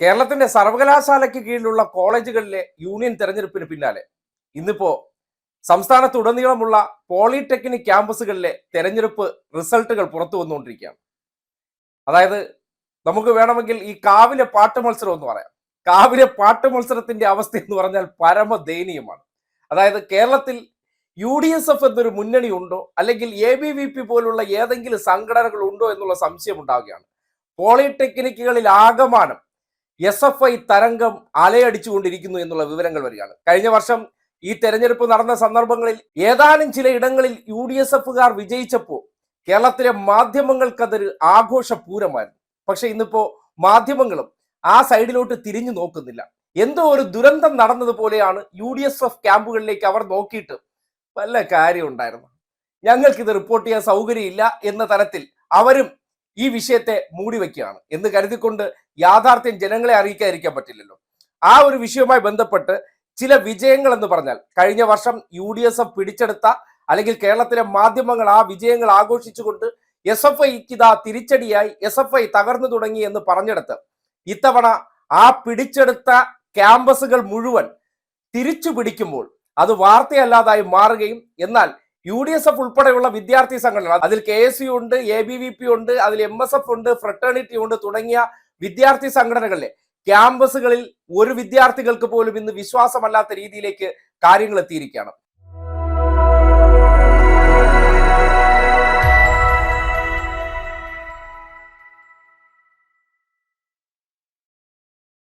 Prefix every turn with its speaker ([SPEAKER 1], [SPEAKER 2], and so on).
[SPEAKER 1] കേരളത്തിന്റെ സർവകലാശാലയ്ക്ക് കീഴിലുള്ള കോളേജുകളിലെ യൂണിയൻ തെരഞ്ഞെടുപ്പിന് പിന്നാലെ ഇന്നിപ്പോ സംസ്ഥാനത്തുടനീളമുള്ള പോളിടെക്നിക് ക്യാമ്പസുകളിലെ തെരഞ്ഞെടുപ്പ് റിസൾട്ടുകൾ പുറത്തു വന്നുകൊണ്ടിരിക്കുകയാണ്. അതായത് നമുക്ക് വേണമെങ്കിൽ ഈ കാവിലെ പാട്ട് മത്സരം എന്ന് പറയാം. കാവിലെ പാട്ട് മത്സരത്തിന്റെ അവസ്ഥ എന്ന് പറഞ്ഞാൽ പരമദയനീയമാണ്. അതായത് കേരളത്തിൽ UDSF എന്നൊരു മുന്നണി ഉണ്ടോ, അല്ലെങ്കിൽ ABVP പോലുള്ള ഏതെങ്കിലും സംഘടനകൾ ഉണ്ടോ എന്നുള്ള സംശയം ഉണ്ടാവുകയാണ്. പോളിടെക്നിക്കുകളിൽ ആകമാനം SFI തരംഗം അലയടിച്ചുകൊണ്ടിരിക്കുന്നു എന്നുള്ള വിവരങ്ങൾ വരികയാണ്. കഴിഞ്ഞ വർഷം ഈ തെരഞ്ഞെടുപ്പ് നടന്ന സന്ദർഭങ്ങളിൽ ഏതാനും ചില ഇടങ്ങളിൽ UDSFകാർ വിജയിച്ചപ്പോൾ കേരളത്തിലെ മാധ്യമങ്ങൾക്കതൊരു ആഘോഷപൂരമായിരുന്നു. പക്ഷെ ഇന്നിപ്പോ മാധ്യമങ്ങളും ആ സൈഡിലോട്ട് തിരിഞ്ഞു നോക്കുന്നില്ല. എന്തോ ഒരു ദുരന്തം നടന്നതുപോലെയാണ് UDSF ക്യാമ്പുകളിലേക്ക് അവർ നോക്കിയിട്ട് വല്ല കാര്യം ഉണ്ടായിരുന്നു, ഞങ്ങൾക്കിത് റിപ്പോർട്ട് ചെയ്യാൻ സൗകര്യമില്ല എന്ന തരത്തിൽ അവരും ഈ വിഷയത്തെ മൂടി വയ്ക്കുകയാണ് എന്ന് കരുതിക്കൊണ്ട് യാഥാർത്ഥ്യം ജനങ്ങളെ അറിയിക്കാതിരിക്കാൻ പറ്റില്ലല്ലോ. ആ ഒരു വിഷയവുമായി ബന്ധപ്പെട്ട് ചില വിജയങ്ങൾ എന്ന് പറഞ്ഞാൽ കഴിഞ്ഞ വർഷം UDSF പിടിച്ചെടുത്ത, അല്ലെങ്കിൽ കേരളത്തിലെ മാധ്യമങ്ങൾ ആ വിജയങ്ങൾ ആഘോഷിച്ചുകൊണ്ട് SFIക്ക് ഇതാ തിരിച്ചടിയായി SFI തകർന്നു തുടങ്ങി എന്ന് പറഞ്ഞെടുത്ത് ഇത്തവണ ആ പിടിച്ചെടുത്ത ക്യാമ്പസുകൾ മുഴുവൻ തിരിച്ചു പിടിക്കുമ്പോൾ അത് വാർത്തയല്ലാതായി മാറുകയും, എന്നാൽ UDSF ഉൾപ്പെടെയുള്ള വിദ്യാർത്ഥി സംഘടനകൾ, അതിൽ KSU ഉണ്ട്, ABVP ഉണ്ട്, അതിൽ MSF ഉണ്ട്, ഫ്രട്ടേണിറ്റി ഉണ്ട് തുടങ്ങിയ വിദ്യാർത്ഥി സംഘടനകളിലെ ക്യാമ്പസുകളിൽ ഒരു വിദ്യാർത്ഥികൾക്ക് പോലും ഇന്ന് വിശ്വാസമല്ലാത്ത രീതിയിലേക്ക് കാര്യങ്ങൾ എത്തിയിരിക്കുകയാണ്.